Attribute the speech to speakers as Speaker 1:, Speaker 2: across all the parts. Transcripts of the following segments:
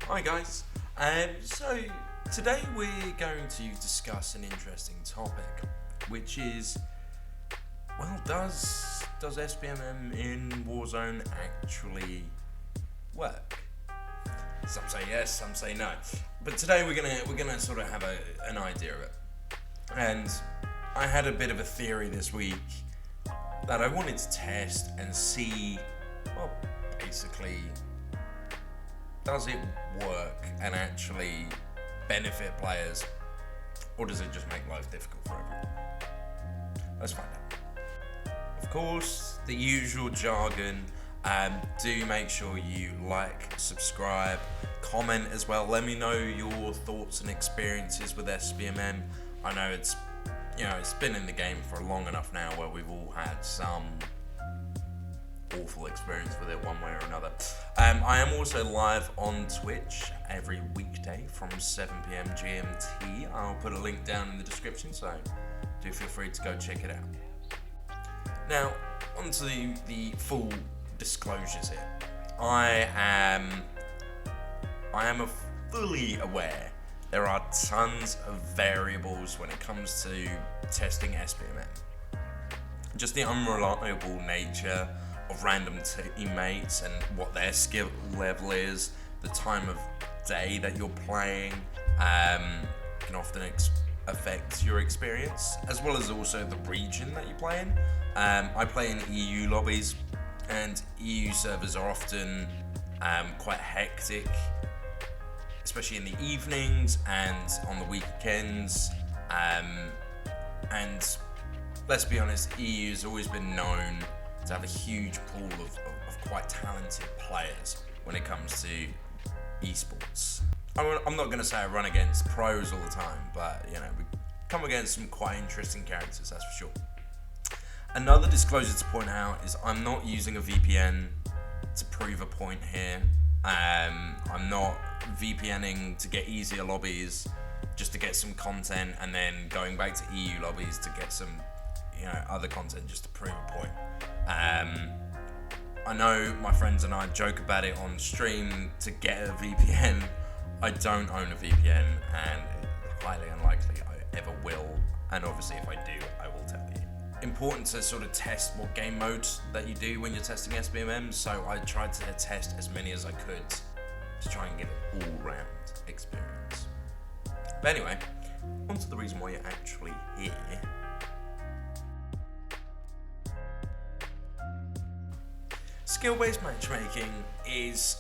Speaker 1: Hi guys. So today we're going to discuss an interesting topic, which is, well, does SBMM in Warzone actually work? Some say yes, some say no. But today we're gonna sort of have an idea of it. And I had a bit of a theory this week that I wanted to test and see, well, basically, does it work and actually benefit players, or does it just make life difficult for everyone? Let's find out. Of course, the usual jargon. Do make sure you like, subscribe, comment as well. Let me know your thoughts and experiences with SBMM. I know it's been in the game for long enough now where we've all had some awful experience with it one way or another. I am also live on Twitch every weekday from 7 p.m. GMT. I'll put a link down in the description, so do feel free to go check it out. Now, on to the full disclosures here. I am fully aware there are tons of variables when it comes to testing SBMM. Just the unreliable nature of random teammates and what their skill level is, the time of day that you're playing, can often affect your experience, as well as also the region that you play in. I play in EU lobbies, and EU servers are often quite hectic, especially in the evenings and on the weekends. And let's be honest, EU has always been known to have a huge pool of quite talented players when it comes to esports. I'm not going to say I run against pros all the time, but we come against some quite interesting characters, that's for sure. Another disclosure to point out is I'm not using a VPN to prove a point here. I'm not VPNing to get easier lobbies just to get some content and then going back to EU lobbies to get some other content just to prove a point. I know my friends and I joke about it on stream to get a VPN. I don't own a VPN, and it's highly unlikely I ever will. And obviously, if I do, I will tell you. Important to sort of test what game modes that you do when you're testing SBMM. So I tried to test as many as I could to try and give an all-round experience. But anyway, on to the reason why you're actually here. Skill-based matchmaking is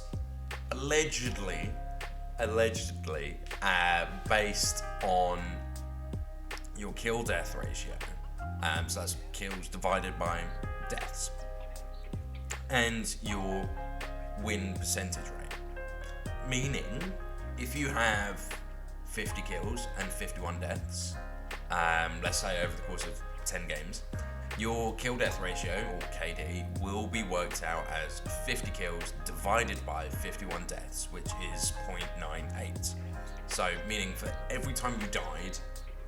Speaker 1: allegedly based on your kill-death ratio. So that's kills divided by deaths, and your win percentage rate. Meaning, if you have 50 kills and 51 deaths, let's say over the course of 10 games, your kill-death ratio, or KD, will be worked out as 50 kills divided by 51 deaths, which is 0.98. So, meaning for every time you died,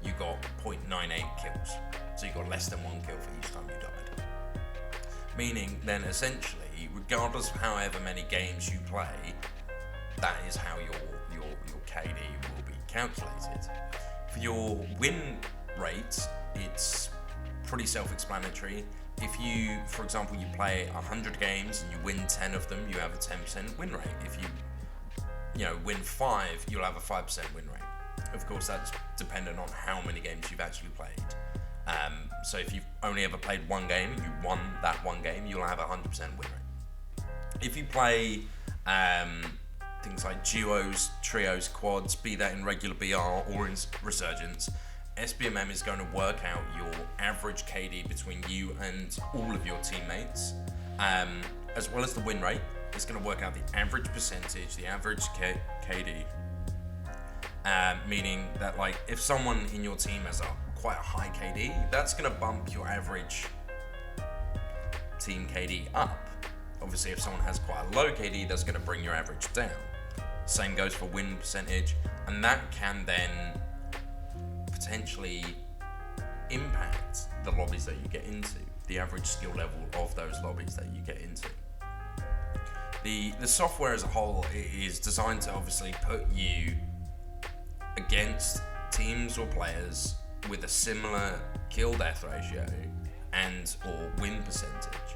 Speaker 1: you got 0.98 kills. So you got less than 1 kill for each time you died. Meaning, then essentially, regardless of however many games you play, that is how your KD will be calculated. For your win rate, it's pretty self-explanatory. If you, for example, you play 100 games and you win 10 of them, you have a 10% win rate. If you win 5, you'll have a 5% win rate. Of course, that's dependent on how many games you've actually played. So if you've only ever played one game and you won that one game, you'll have a 100% win rate. If you play things like duos, trios, quads, be that in regular BR or in Resurgence, SBMM is going to work out your average KD between you and all of your teammates, as well as the win rate. It's going to work out the average percentage, the average KD, meaning that if someone in your team has quite a high KD, that's going to bump your average team KD up. Obviously, if someone has quite a low KD, that's going to bring your average down. Same goes for win percentage, and that can then potentially impact the lobbies that you get into, the average skill level of those lobbies that you get into. the software as a whole is designed to obviously put you against teams or players with a similar kill death ratio and or win percentage,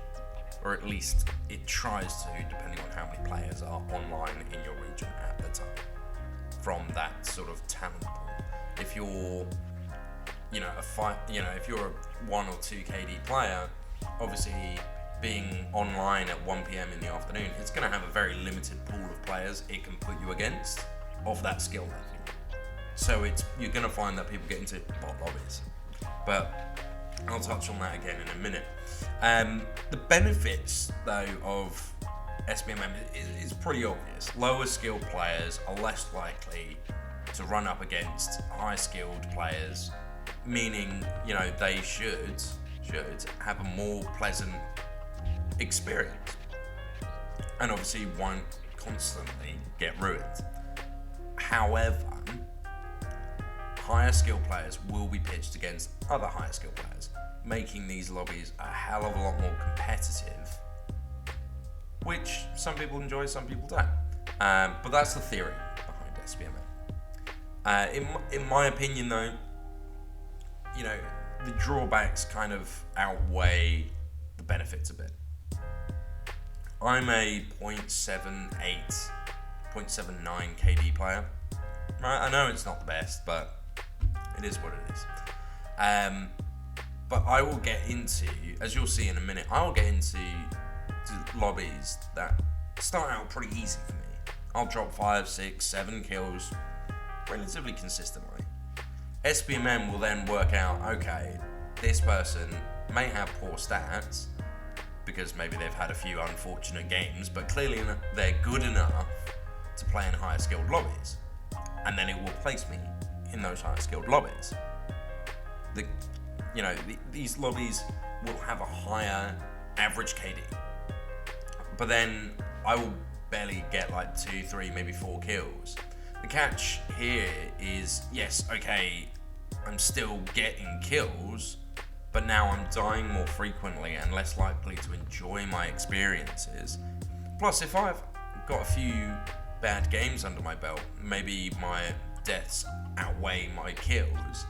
Speaker 1: or at least it tries to, depending on how many players are online in your region at the time, from that sort of talent pool. If you're if you're a 1 or 2 KD player, obviously being online at 1 p.m. in the afternoon, it's going to have a very limited pool of players it can put you against of that skill level. So you're going to find that people get into bot lobbies. But I'll touch on that again in a minute. The benefits, though, of SBMM is pretty obvious. Lower skilled players are less likely to run up against high skilled players, meaning, they should have a more pleasant experience, and obviously won't constantly get ruined. However, higher skilled players will be pitched against other higher skilled players, making these lobbies a hell of a lot more competitive, which some people enjoy, some people don't. But that's the theory behind SBMM. In my opinion, though, the drawbacks kind of outweigh the benefits a bit. I'm a 0.78, 0.79 KD player. Right, I know it's not the best, but it is what it is. But I will get into, as you'll see in a minute, I will get into lobbies that start out pretty easy for me. I'll drop 5, 6, 7 kills relatively consistently. SBMM will then work out, okay, this person may have poor stats because maybe they've had a few unfortunate games, but clearly they're good enough to play in higher skilled lobbies. And then it will place me in those higher skilled lobbies. These lobbies will have a higher average KD, but then I will barely get like 2, 3, maybe 4 kills. The catch here is, yes, okay, I'm still getting kills, but now I'm dying more frequently and less likely to enjoy my experiences. Plus, if I've got a few bad games under my belt, maybe my deaths outweigh my kills,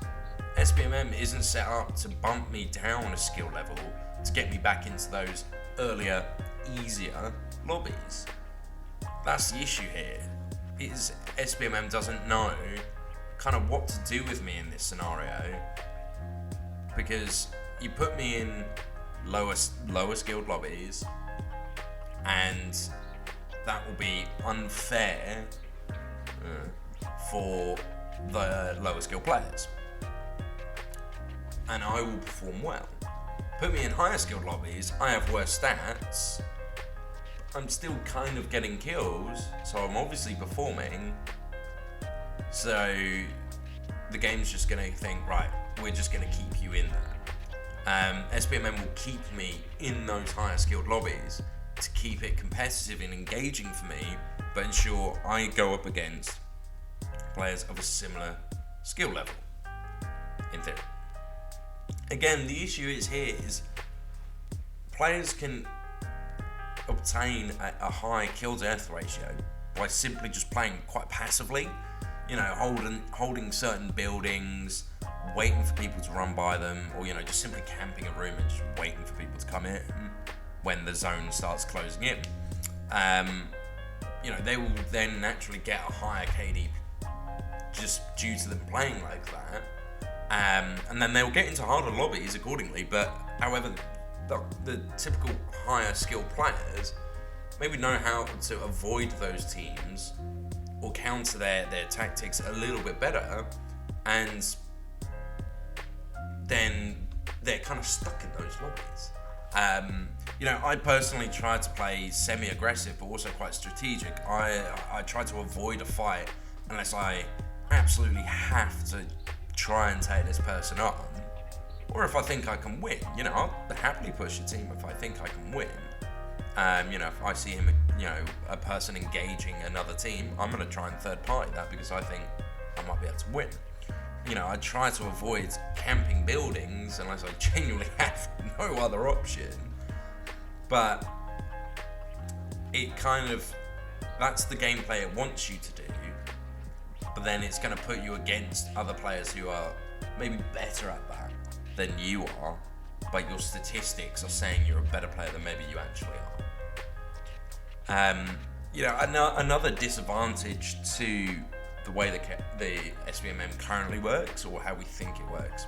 Speaker 1: SBMM isn't set up to bump me down a skill level to get me back into those earlier, easier lobbies. That's the issue here, is SBMM doesn't know kind of what to do with me in this scenario, because you put me in lower skilled lobbies, and that will be unfair for the lower skilled players, and I will perform well. Put me in higher skilled lobbies, I have worse stats, I'm still kind of getting kills, so I'm obviously performing, so the game's just going to think, right, we're just going to keep you in there. SBMM will keep me in those higher skilled lobbies to keep it competitive and engaging for me, but ensure I go up against players of a similar skill level, in theory. Again, the issue is players can obtain a high kill death ratio by simply just playing quite passively, holding certain buildings, waiting for people to run by them, or just simply camping a room and just waiting for people to come in when the zone starts closing in. They will then naturally get a higher KD just due to them playing like that, and then they'll get into harder lobbies accordingly. But however, the typical higher skilled players maybe know how to avoid those teams or counter their tactics a little bit better, and then they're kind of stuck in those lobbies. I personally try to play semi-aggressive but also quite strategic. I try to avoid a fight unless I absolutely have to try and take this person on, or if I think I can win. I'll happily push a team if I think I can win. If I see him, a person engaging another team, I'm going to try and third party that because I think I might be able to win. I try to avoid camping buildings unless I genuinely have no other option. But it kind of, that's the gameplay it wants you to do, but then it's going to put you against other players who are maybe better at that than you are, but your statistics are saying you're a better player than maybe you actually are. You know, another disadvantage to the way the SBMM currently works, or how we think it works,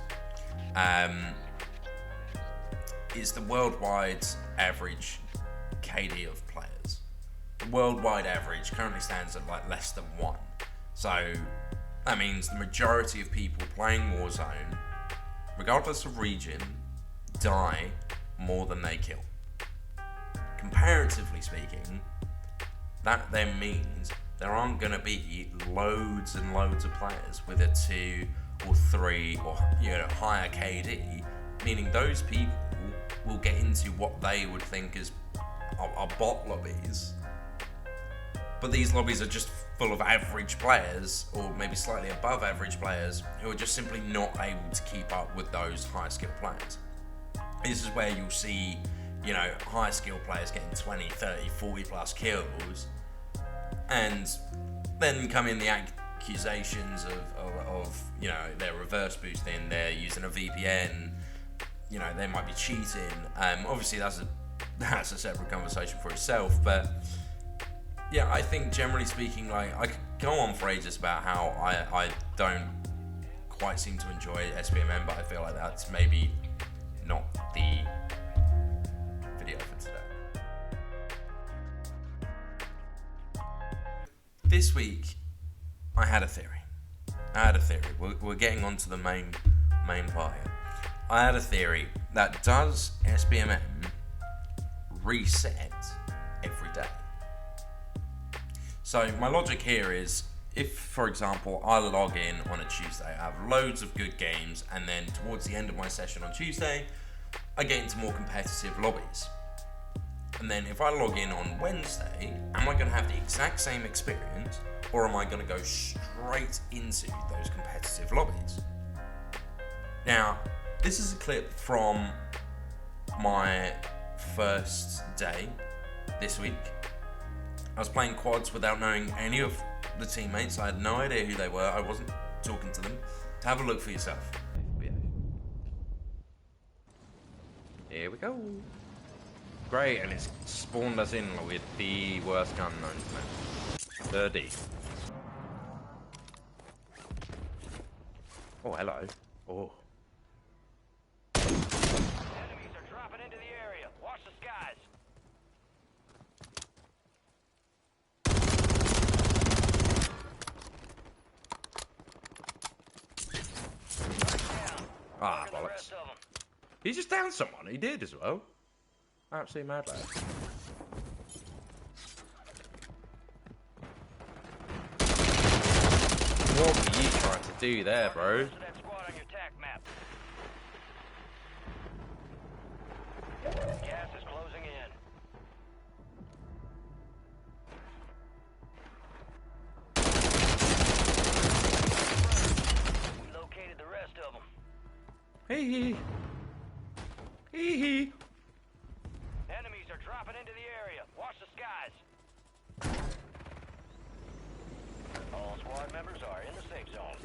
Speaker 1: is the worldwide average KD of players. The worldwide average currently stands at like less than 1. So that means the majority of people playing Warzone, regardless of region, die more than they kill. Comparatively speaking, that then means there aren't going to be loads and loads of players with a 2 or 3 or, you know, higher KD, meaning those people will get into what they would think are bot lobbies. But these lobbies are just full of average players, or maybe slightly above average players, who are just simply not able to keep up with those high skill players. This is where you'll see, you know, high skill players getting 20, 30, 40 plus kills, and then come in the accusations of you know, they're reverse boosting, they're using a VPN, you know, they might be cheating. Obviously that's a separate conversation for itself, but yeah, I think generally speaking, like, I could go on for ages about how I don't quite seem to enjoy SBMM, but I feel like that's maybe not the video for today. This week, I had a theory. We're getting on to the main part here. I had a theory that does SBMM reset every day? So my logic here is, if, for example, I log in on a Tuesday, I have loads of good games, and then towards the end of my session on Tuesday, I get into more competitive lobbies. And then if I log in on Wednesday, am I going to have the exact same experience, or am I going to go straight into those competitive lobbies? Now, this is a clip from my first day this week. I was playing quads without knowing any of the teammates. I had no idea who they were. I wasn't talking to them. Have a look for yourself. Here we go. Great, and it's spawned us in with the worst gun known to man. 30. Oh, hello. Oh.
Speaker 2: Enemies are dropping into the area. Watch the skies.
Speaker 1: Ah, bollocks. He just downed someone. He did as well. Absolutely mad lad. What were you trying to do there, bro?
Speaker 2: Gas is closing in. We located the rest of them.
Speaker 1: Hee hee. Hee hee.
Speaker 2: Enemies are dropping into the area. Watch the skies. All squad members are in the safe zone.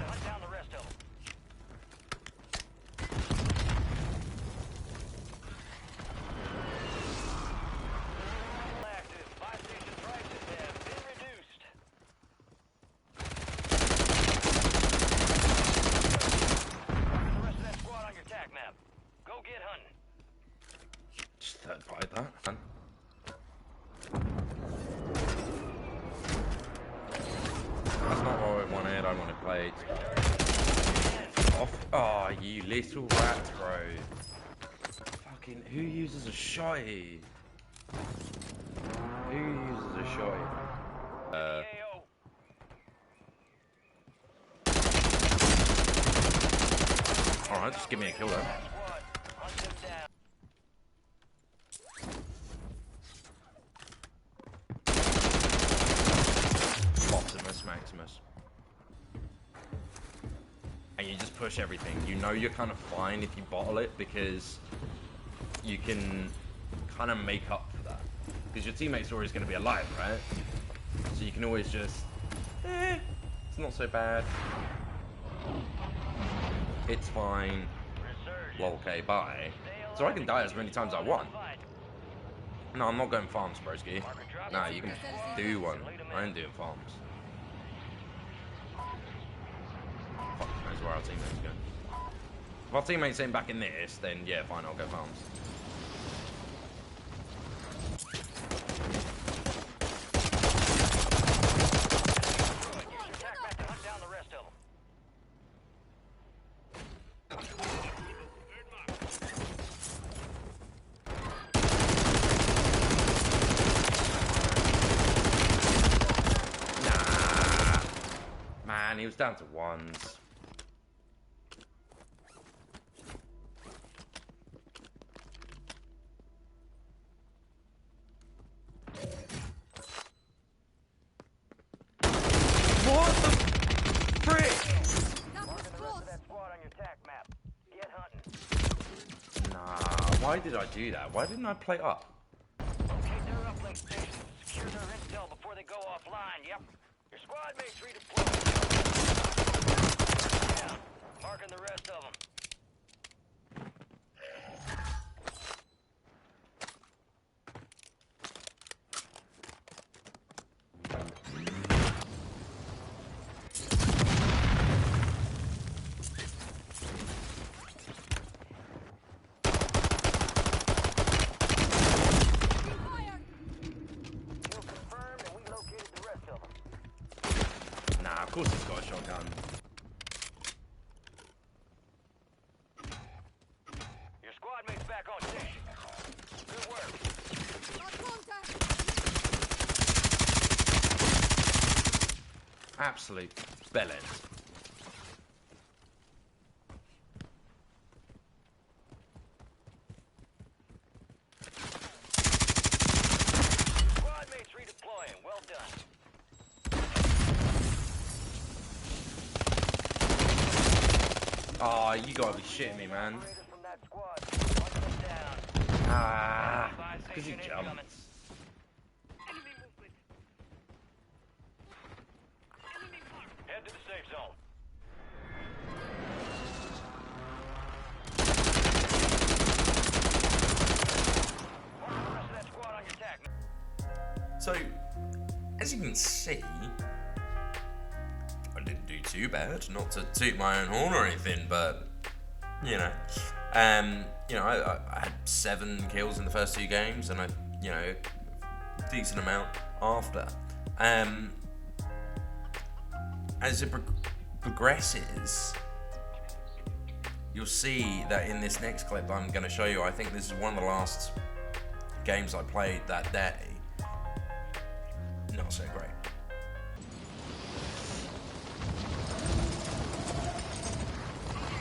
Speaker 2: Hunt down the rest of them. Active. Buy station prices have been reduced. The rest of that squad on your tac map. Go get hunting.
Speaker 1: Just third party that. That's not what I wanted. I wanted plates. Off. Oh, you little rat, bro. Fucking, who uses a shotty? Who uses a shotty? Alright, just give me a kill then. Maximus. And you just put push everything. You know you're kind of fine if you bottle it, because you can kind of make up for that. Because your teammate's always going to be alive, right? So you can always just, it's not so bad. It's fine. Well, okay, bye. So I can die as many times as I want. No, I'm not going farms, broski. Nah, you can do one. I ain't doing farms. Fuck knows where our teammates go. If our teammates ain't back in this, then yeah, fine, I'll go farms. Man, he was down to ones. What the frick? Nah, why did I do that? Why didn't I play up?
Speaker 2: Okay, they're uplink station. Secure their intel before they go offline. Yep. Your squad mates redeploy. Yeah, marking the rest of them. Kill confirmed, and we located the rest of them.
Speaker 1: Nah, of course he's got a shotgun.
Speaker 2: Your squad mates back on station. Good work.
Speaker 1: Absolute bellend.
Speaker 2: Squad mates redeploying. Well done.
Speaker 1: Oh, you gotta be shitting me, man.
Speaker 2: Operators from that squad. Mark them down.
Speaker 1: Ah,
Speaker 2: Buy
Speaker 1: because he
Speaker 2: station
Speaker 1: jumped.
Speaker 2: incoming. Head to the safe zone. Mark the rest of that squad on your tack map.
Speaker 1: So, as you can see, I didn't do too bad. Not to toot my own horn or anything, but you know, I had 7 kills in the first 2 games, and a decent amount after. As it progresses, you'll see that in this next clip I'm going to show you, I think this is one of the last games I played that day. Not so great.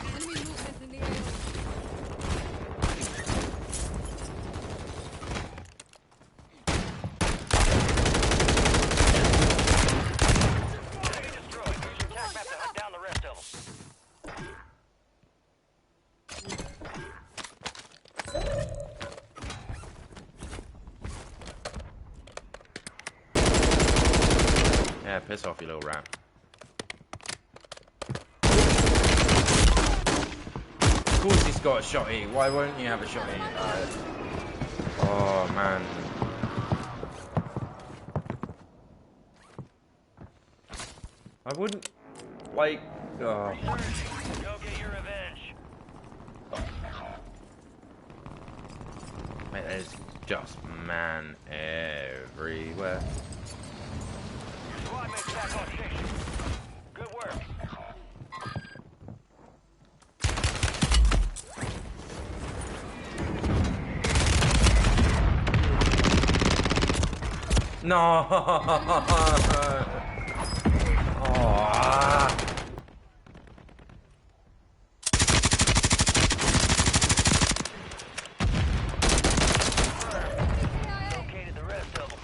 Speaker 3: Enemy movement in the area.
Speaker 2: Enemy destroyed. Use your tack map to hunt down the rest of them.
Speaker 1: Yeah, piss off, you little rat. Of course he's got a shotty. Why won't you have a shotty? Oh, man. I wouldn't, like, oh.
Speaker 2: Go get your revenge.
Speaker 1: Mate, there's just man everywhere.
Speaker 2: Your squad mates back on station. Good work.
Speaker 1: No! Oh.
Speaker 2: Located the rest of them.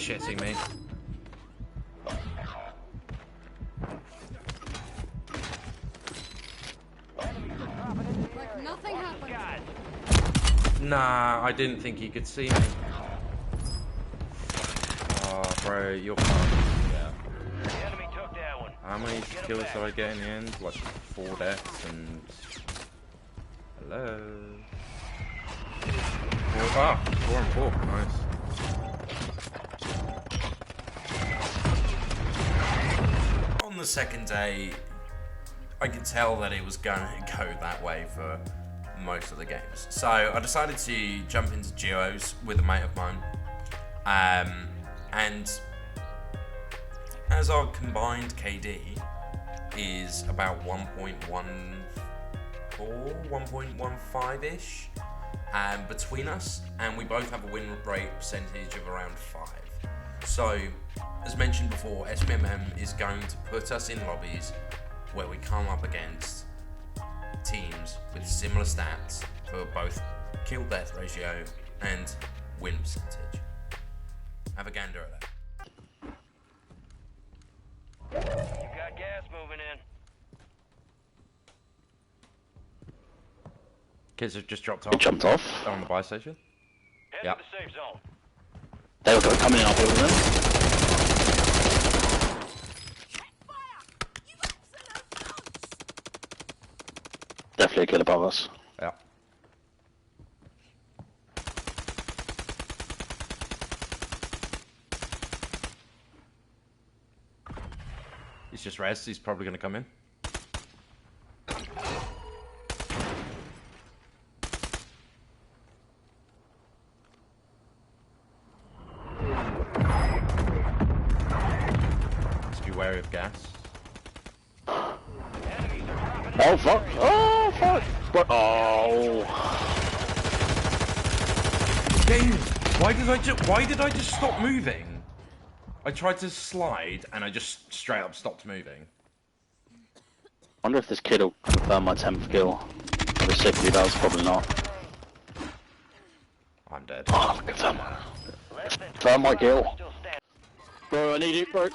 Speaker 1: shitting me.
Speaker 3: Like nothing happened.
Speaker 1: Nah, I didn't think he could see me. Oh, bro, you're fucked. Yeah.
Speaker 2: The enemy took that one.
Speaker 1: How many kills did I get in the end? Like 4 deaths and... Hello? 4 and 4. Nice. On the second day, I could tell that it was gonna go that way for most of the games. So I decided to jump into duos with a mate of mine. And as our combined KD is about 1.14, 1.15-ish between us, and we both have a win rate percentage of around 5. So, as mentioned before, SBMM is going to put us in lobbies where we come up against teams with similar stats for both kill death ratio and win percentage. Have a gander at that.
Speaker 2: You got gas moving in.
Speaker 1: Kids have just dropped off.
Speaker 4: Jumped off.
Speaker 1: On the buy station.
Speaker 2: Head
Speaker 1: Yep.
Speaker 2: to the safe zone.
Speaker 4: They were coming in our building then. Definitely a kid above us.
Speaker 1: Yeah. He's just res, he's probably going to come in. Just be wary of gas.
Speaker 4: Oh fuck! Oh fuck! What? Oh!
Speaker 1: Game! Why did I just stop moving? I tried to slide and I just straight up stopped moving.
Speaker 4: Wonder if this kid will confirm my 10th kill. I'll be sick if he does. Probably not.
Speaker 1: I'm dead.
Speaker 4: Oh, confirm my kill. Bro, I need it, bro.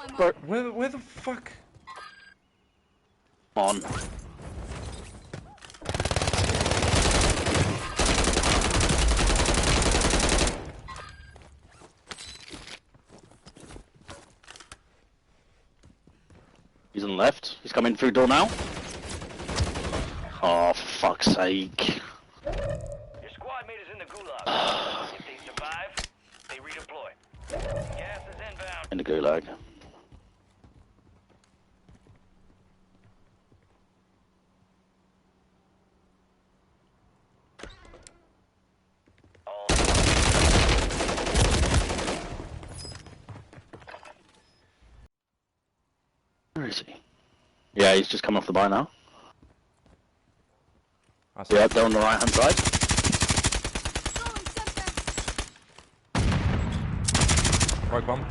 Speaker 1: Where the fuck?
Speaker 4: On. He's on the left. He's coming through door now. Oh, for fuck's sake.
Speaker 2: Your squad mate is in the gulag. If they survive, they redeploy. Gas is inbound.
Speaker 4: In the gulag. Where is he? Yeah, he's just come off the buy now. Yeah, they're on the right hand side.
Speaker 1: Right bomb.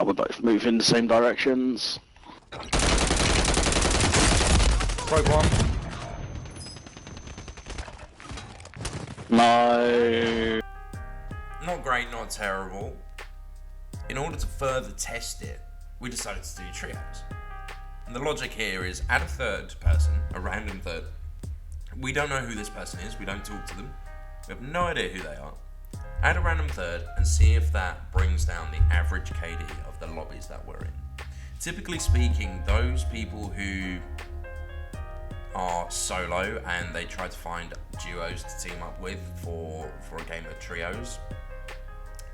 Speaker 4: We're both moving in the same directions.
Speaker 1: Right bomb.
Speaker 4: No.
Speaker 1: Not great, not terrible. In order to further test it, we decided to do trios. And the logic here is add a third person, a random third. We don't know who this person is, we don't talk to them. We have no idea who they are. Add a random third and see if that brings down the average KD of the lobbies that we're in. Typically speaking, those people who are solo and they try to find duos to team up with for a game of trios,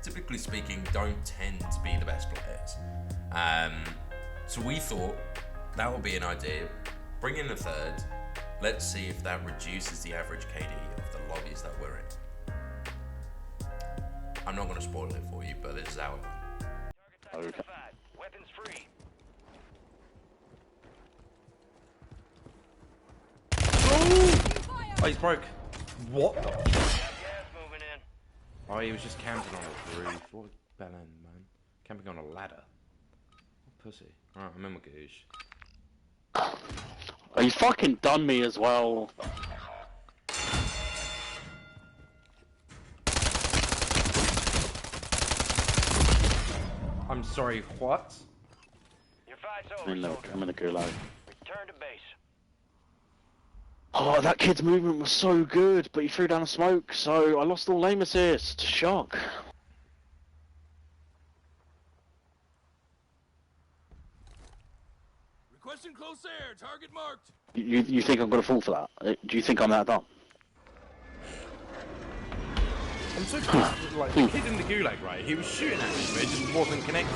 Speaker 1: typically speaking, don't tend to be the best players. So we thought that would be an idea. Bring in a third. Let's see if that reduces the average KD of the lobbies that we're in. I'm not going to spoil it for you, but this is how it went.
Speaker 2: Target identified. Weapons free.
Speaker 1: Oh, he's broke. What?
Speaker 2: Got gas moving in.
Speaker 1: Oh, he was just camping on a roof. What a bellend, man. Camping on a ladder. What pussy. Alright, I'm in my goosh.
Speaker 4: Oh, you fucking done me as well.
Speaker 5: I'm sorry, what?
Speaker 2: Your fight's over, soldier.
Speaker 4: I'm in the gulag.
Speaker 2: Return to base.
Speaker 4: Oh, that kid's movement was so good, but he threw down a smoke, so I lost all aim assist. Shock.
Speaker 6: Requesting close air. Target marked.
Speaker 4: You think I'm gonna fall for that? Do you think I'm that dumb?
Speaker 5: I'm so confused. Like, the kid in the gulag, right? He was shooting at me, but it just wasn't connected.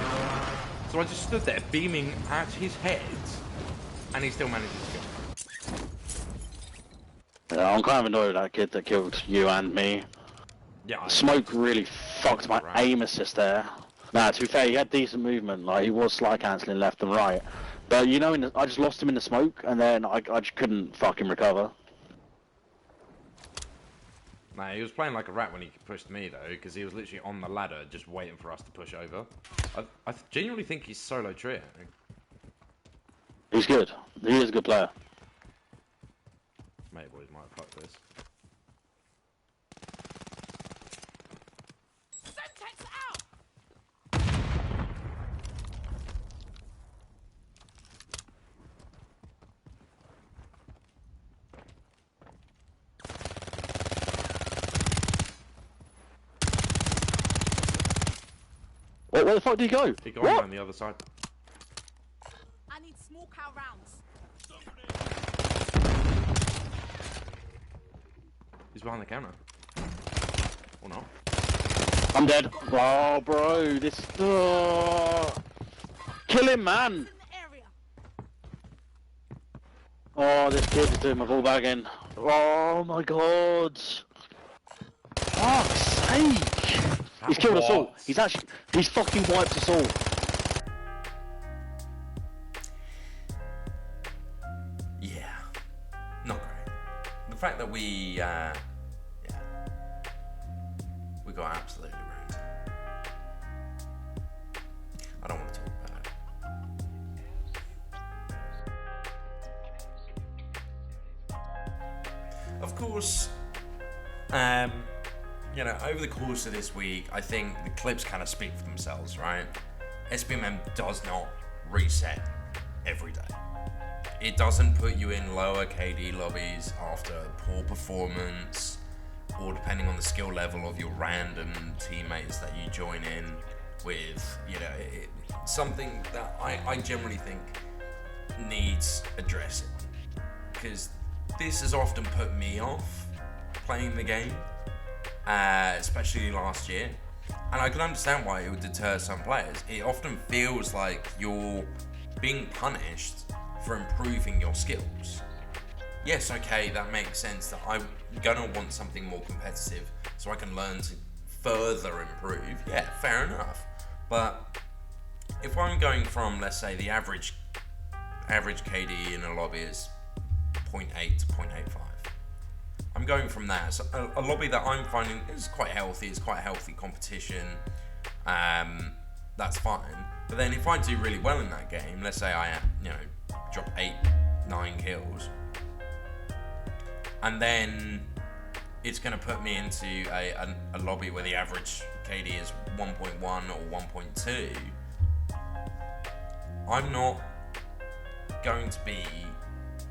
Speaker 5: So I just stood there beaming at his head, and he still manages to kill me.
Speaker 4: Yeah, I'm kind of annoyed with that kid that killed you and me.
Speaker 5: Yeah.
Speaker 4: Smoke really fucked my aim assist there. Nah, to be fair, he had decent movement. Like, he was slide cancelling left and right. But, you know, I just lost him in the smoke, and then I just couldn't fucking recover.
Speaker 5: Nah, he was playing like a rat when he pushed me, though, because he was literally on the ladder just waiting for us to push over. I genuinely think he's solo trio.
Speaker 4: He's good. He is a good player.
Speaker 5: Mate, boys might fuck this.
Speaker 6: Semtex out.
Speaker 4: Where the fuck did he go?
Speaker 5: He got him on the other side.
Speaker 6: I need small cow rounds.
Speaker 5: He's behind the counter. Or not.
Speaker 4: I'm dead. Oh, bro, this... Kill him, man!
Speaker 6: In the area.
Speaker 4: Oh, this kid is doing my ball bagging. Oh, my God. Fuck's sake! He's killed us all. He's fucking wiped us all.
Speaker 1: Yeah, not great. The fact that we got absolutely ruined. I don't want to talk about it. Of course, you know, over the course of this week, I think the clips kind of speak for themselves, right? SBMM does not reset every day. It doesn't put you in lower KD lobbies after poor performance, or depending on the skill level of your random teammates that you join in with, you know, something that I generally think needs addressing. Because this has often put me off playing the game, especially last year. And I can understand why it would deter some players. It often feels like you're being punished for improving your skills. Yes, okay, that makes sense that I'm gonna want something more competitive so I can learn to further improve. Yeah, fair enough. But if I'm going from, let's say, the average KD in a lobby is 0.8 to 0.85. I'm going from that. So a lobby that I'm finding is quite healthy, it's quite a healthy competition. That's fine. But then if I do really well in that game, let's say I, you know, drop 8, 9 kills, and then it's going to put me into a lobby where the average KD is 1.1 or 1.2. I'm not going to be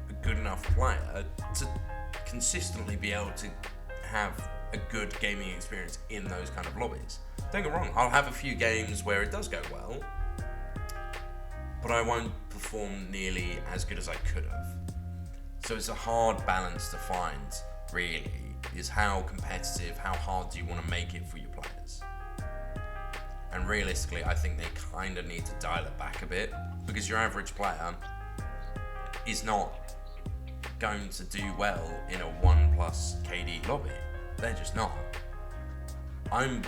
Speaker 1: a good enough player to consistently be able to have a good gaming experience in those kind of lobbies. Don't get me wrong, I'll have a few games where it does go well, but I won't perform nearly as good as I could have. So it's a hard balance to find, really, is how competitive, how hard do you want to make it for your players? And realistically, I think they kind of need to dial it back a bit, because your average player is not going to do well in a 1+ KD lobby. They're just not. I'm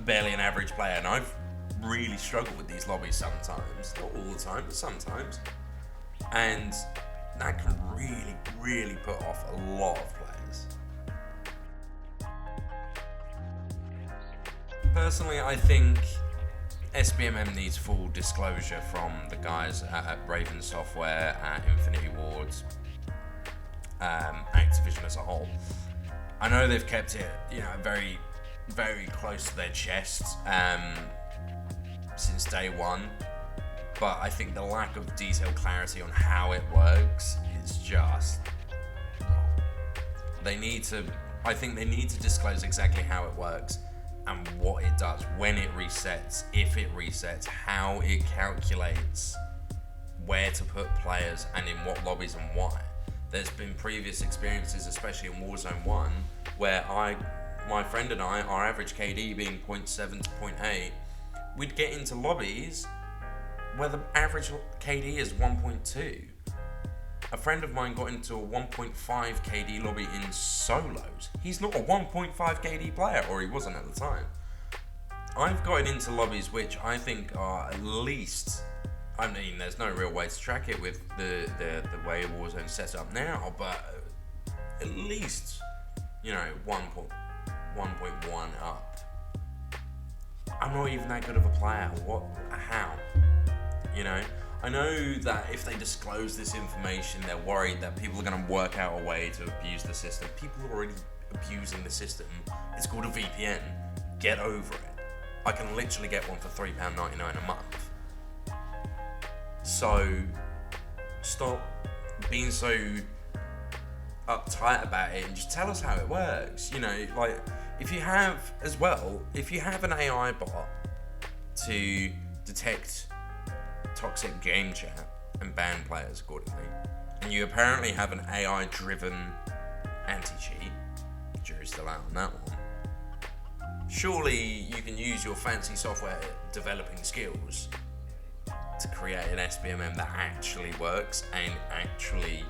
Speaker 1: barely an average player, and I've really struggled with these lobbies sometimes. Not all the time, but sometimes. And that can really, really put off a lot of players. Personally, I think SBMM needs full disclosure from the guys at Raven Software, at Infinity Ward's, Activision as a whole. I know they've kept it, you know, very, very close to their chests, since day one, but I think the lack of detailed clarity on how it works is just... I think they need to disclose exactly how it works and what it does, when it resets, if it resets, how it calculates where to put players and in what lobbies and why. There's been previous experiences, especially in Warzone 1, where my friend and I, our average KD being 0.7 to 0.8, we'd get into lobbies where the average KD is 1.2. A friend of mine got into a 1.5 KD lobby in solos. He's not a 1.5 KD player, or he wasn't at the time. I've gotten into lobbies which I think are at least... I mean, there's no real way to track it with the way Warzone's set up now, but at least, you know, 1.1 up. I'm not even that good of a player. How? You know? I know that if they disclose this information, they're worried that people are going to work out a way to abuse the system. People are already abusing the system. It's called a VPN. Get over it. I can literally get one for £3.99 a month. So, stop being so uptight about it and just tell us how it works. You know, like, if you have an AI bot to detect toxic game chat and ban players accordingly, and you apparently have an AI-driven anti-cheat, jury's still out on that one, surely you can use your fancy software developing skills to create an SBMM that actually works and actually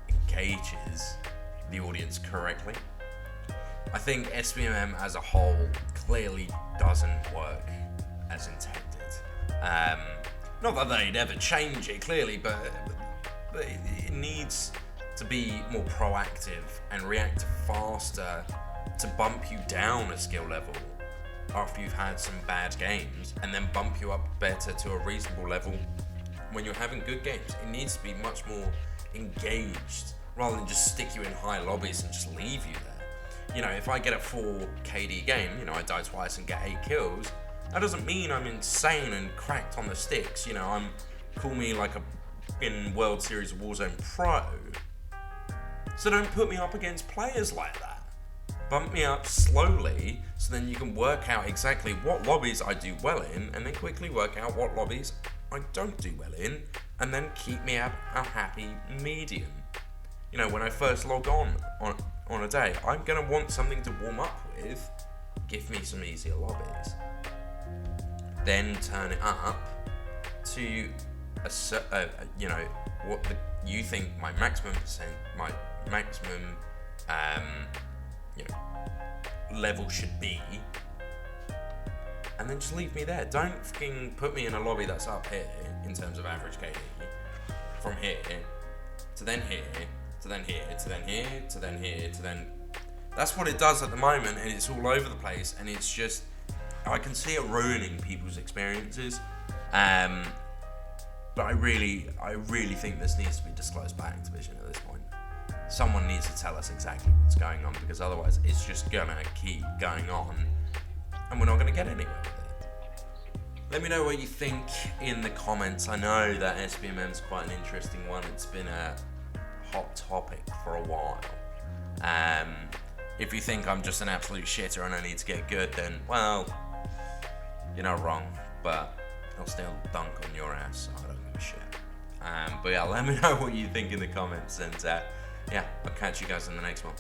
Speaker 1: engages the audience correctly. I think SBMM as a whole clearly doesn't work as intended. Not that they'd ever change it, clearly, but it needs to be more proactive and react faster to bump you down a skill level after you've had some bad games, and then bump you up better to a reasonable level when you're having good games. It needs to be much more engaged rather than just stick you in high lobbies and just leave you there. You know, if I get a 4 KD game, you know, I die twice and get 8 kills, that doesn't mean I'm insane and cracked on the sticks. You know, call me like in World Series of Warzone Pro. So don't put me up against players like that. Bump me up slowly so then you can work out exactly what lobbies I do well in, and then quickly work out what lobbies I don't do well in, and then keep me at a happy medium. You know, when I first log on a day, I'm gonna want something to warm up with. Give me some easier lobbies. Then turn it up to you know, what you think my maximum you know, level should be, and then just leave me there. Don't fucking put me in a lobby that's up here in terms of average KD, from here to then here to then here to then here to then here to then. That's what it does at the moment, and it's all over the place, and it's just, I can see it ruining people's experiences. But I really think this needs to be disclosed by Activision at this point. Someone needs to tell us exactly what's going on, because otherwise it's just gonna keep going on and we're not gonna get anywhere with it. Let me know what you think in the comments. I know that SBMM is quite an interesting one. It's been a hot topic for a while. If you think I'm just an absolute shitter and I need to get good, then, well, you're not wrong, but I'll still dunk on your ass, so I don't give a shit. But yeah, let me know what you think in the comments, and yeah, I'll catch you guys in the next one.